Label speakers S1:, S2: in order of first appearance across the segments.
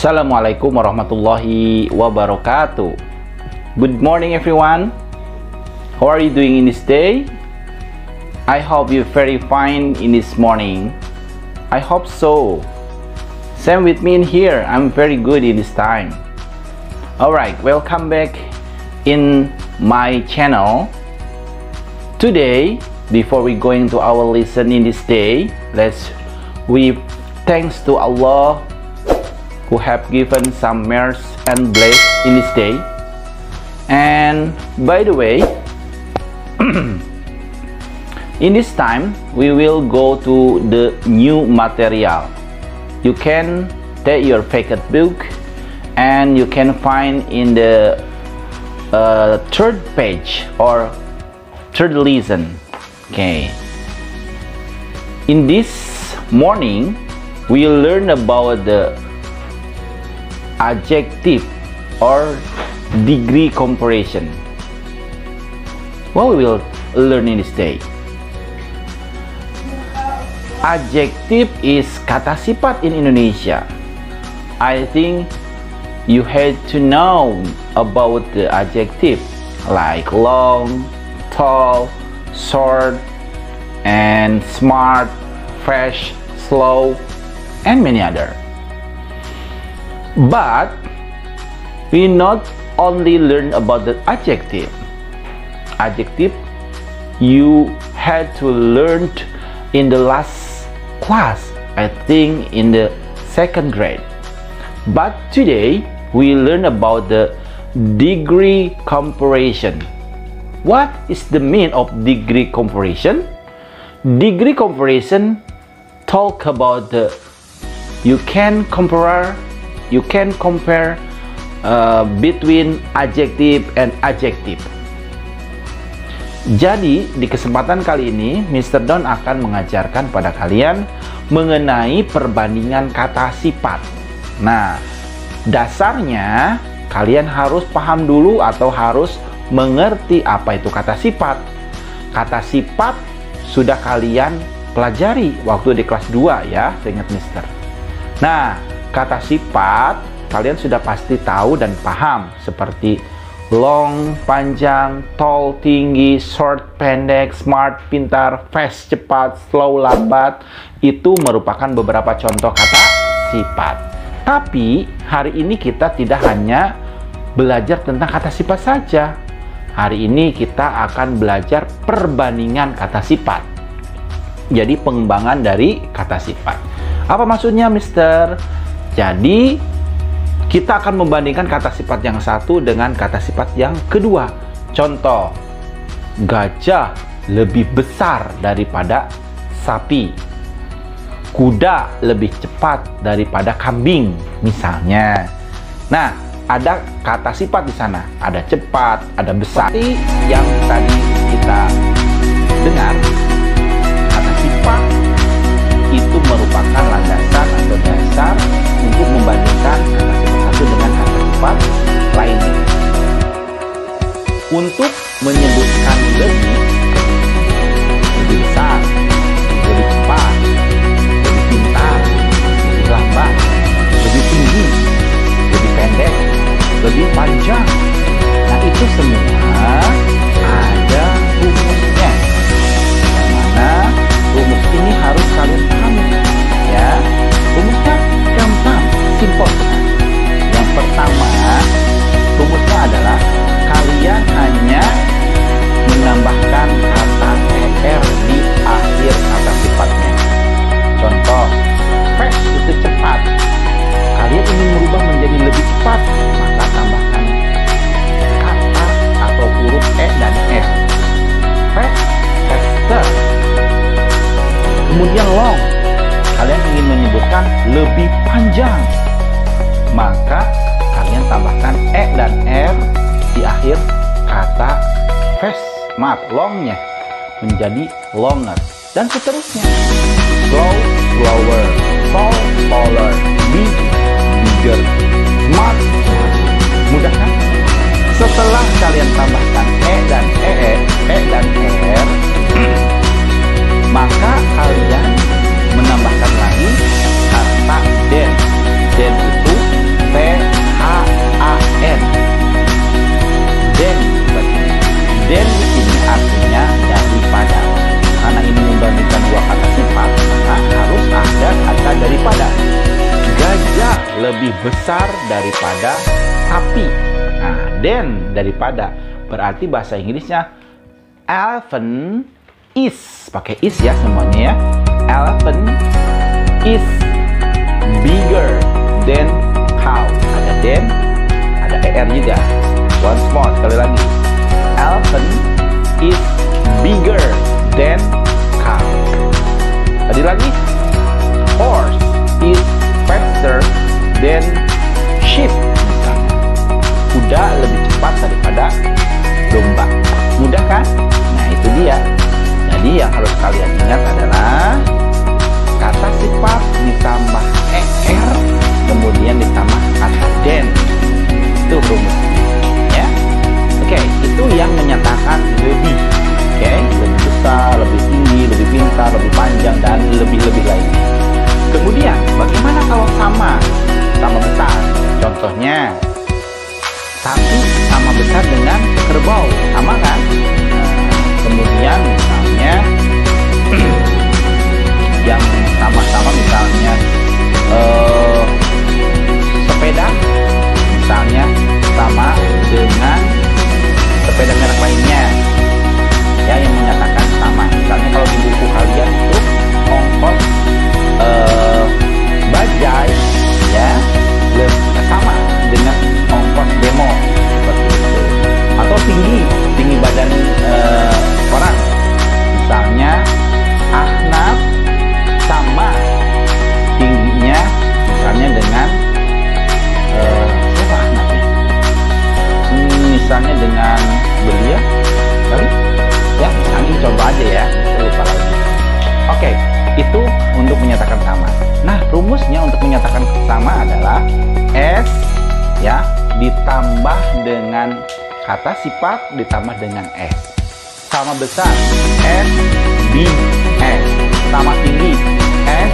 S1: Assalamualaikum warahmatullahi wabarakatuh. Good morning everyone. How are you doing in this day? I hope you're very fine in this morning. I hope so. Same with me in here. I'm very good in this time. Alright, welcome back in my channel. Today, before we go into our lesson in this day, we thanks to Allah who have given some mercy and bless in this day. And by the way, in this time we will go to the new material. You can take your favorite book and you can find in the third page or third lesson. Okay, in this morning we will learn about the adjective or degree comparison. What we will learn in this day? Adjective is kata sifat in Indonesia. I think you had to know about the adjective like long, tall, short, and smart, fresh, slow, and many other. But we not only learn about the adjective. Adjective you had to learn in the last class, I think in the second grade. But today we learn about the degree comparison. What is the meaning of degree comparison? Degree comparison talk about the you can compare between adjective and adjective. Jadi di kesempatan kali ini Mr. Don akan mengajarkan pada kalian mengenai perbandingan kata sifat. Nah, dasarnya kalian harus paham dulu atau harus mengerti apa itu kata sifat. Kata sifat sudah kalian pelajari waktu di kelas 2 ya, seingat Mister. Nah, kata sifat kalian sudah pasti tahu dan paham seperti long, panjang, tall, tinggi, short, pendek, smart, pintar, fast, cepat, slow, lambat. Itu merupakan beberapa contoh kata sifat. Tapi hari ini kita tidak hanya belajar tentang kata sifat saja. Hari ini kita akan belajar perbandingan kata sifat. Jadi pengembangan dari kata sifat. Apa maksudnya, Mister? Jadi kita akan membandingkan kata sifat yang satu dengan kata sifat yang kedua. Contoh, gajah lebih besar daripada sapi. Kuda lebih cepat daripada kambing, misalnya. Nah, ada kata sifat di sana. Ada cepat, ada besar. Seperti yang tadi kita dengar, kata sifat itu merupakan landasan atau dasar untuk membandingkan kata sifat satu dengan kata sifat lainnya. Untuk menyebutkan lebih besar, lebih cepat, lebih pintar, lebih lambat, lebih tinggi, lebih pendek, lebih panjang. Nah, itu semua ada rumusnya. Yang mana rumus ini harus kalian pahami ya. Rumusnya gampang, simple. Yang pertama, rumusnya adalah kalian hanya menambahkan kata er di akhir kata sifatnya. Contoh, fast itu cepat. Kalian ingin merubah menjadi lebih cepat, maka tambahkan kata atau huruf e dan r. Fast, faster. Kemudian long, kalian ingin menyebutkan lebih panjang, maka kalian tambahkan e dan r di akhir kata fast, longnya menjadi longer, dan seterusnya. Slow, slower, tall, taller, big, bigger, smart. Mudah kan? Setelah kalian tambahkan e dan r, maka kalian menambahkan lagi kata then. Then itu besar daripada sapi. Nah, than daripada, berarti bahasa Inggrisnya elephant is, pakai is ya semuanya ya. Elephant is bigger than cow. Ada than, ada er juga. Once more, sekali lagi. Elephant is bigger than cow. Tadi lagi, horse is faster than sheep. Misalnya, kuda lebih cepat daripada domba. Mudah kan? Nah, itu dia. Jadi yang harus kalian ingat adalah kata sifat ditambah er, kemudian ditambah kata than. Itu rumusnya. Ya. Oke, itu yang menyatakan lebih. Oke, lebih besar, lebih tinggi, lebih pintar, lebih panjang, dan lebih-lebih lainnya. Kemudian, bagaimana kalau sama? Sama besar. Contohnya, sapi sama besar dengan kerbau. Sama kan? Kemudian misalnya, yang sama-sama misalnya sepeda, misalnya sama dengan sepeda merek lainnya. Ya, yang menyatakan sama. Misalnya kalau di buku kalian itu ongkos bajai ya sama dengan ongkos demo seperti itu. Atau tinggi badan orang. Misalnya Ahnaf sama tingginya misalnya dengan siapa Ahnaf ya? Misalnya dengan belia kali ya, misalnya coba aja ya, saya lupa lagi. Oke, itu untuk menyatakan sama. Nah, rumusnya untuk menyatakan sama adalah S ya ditambah dengan kata sifat ditambah dengan S. Sama besar S big S, sama tinggi S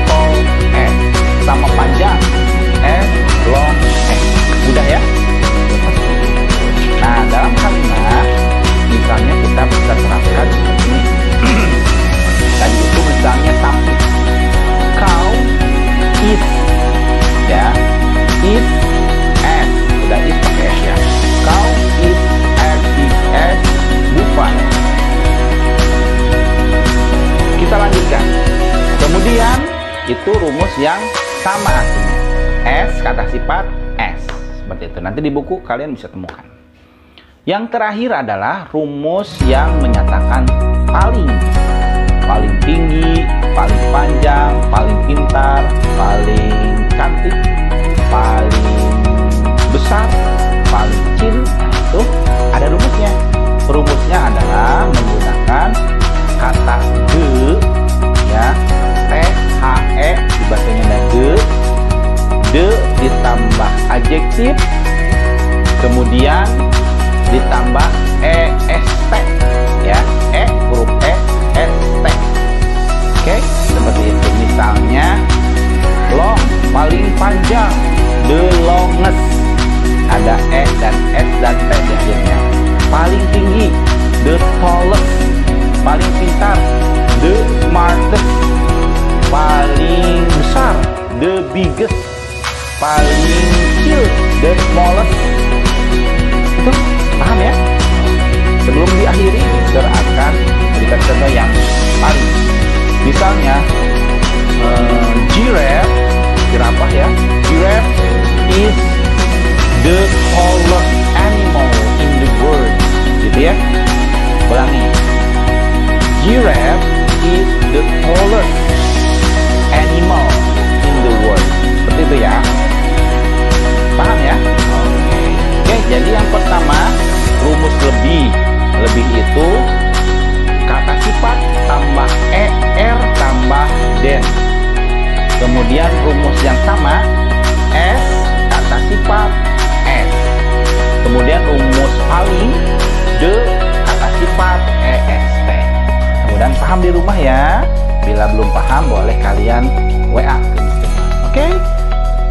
S1: tall S, sama panjang S long S. Mudah ya? Nah, dalam kalimat misalnya kita bisa terapkan seperti ini. Tadi itu misalnya sapi, cow is ya, is as, udah is pakai s ya. Cow is as big as buffalo. Kita lanjutkan. Kemudian itu rumus yang sama artinya. S kata sifat S, seperti itu. Nanti di buku kalian bisa temukan. Yang terakhir adalah rumus yang menyatakan paling tinggi, paling panjang, paling pintar, paling cantik, paling besar, paling kecil. Nah, itu ada rumusnya. Rumusnya adalah menggunakan kata ge ya, the di bahasanya ada de ditambah adjektif, kemudian ditambah est ya, huruf est. Oke, seperti itu. Misalnya long paling panjang, the longest, ada dan s dan t di akhirnya. Paling tinggi, the tallest. Paling pintar, the smartest. Paling besar, the biggest. Paling kecil, the smallest. Itu paham ya? Sebelum diakhiri, Mister akan berikan contoh yang paling. Misalnya giraffe ya. Giraffe is the tallest animal in the world. Gitu ya. Ulangi. Giraffe is the tallest animal in the world. Seperti itu ya. Paham ya? Oke, jadi yang pertama rumus lebih itu kata sifat tambah er tambah than. Kemudian rumus yang sama S kata sifat S. Kemudian rumus paling de kata sifat est. Mudah-mudahan paham di rumah ya. Bila belum paham boleh kalian WA ke Mister. Oke?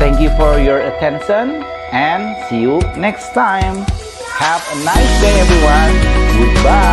S1: Thank you for your attention and see you next time. Have a nice day everyone. Goodbye.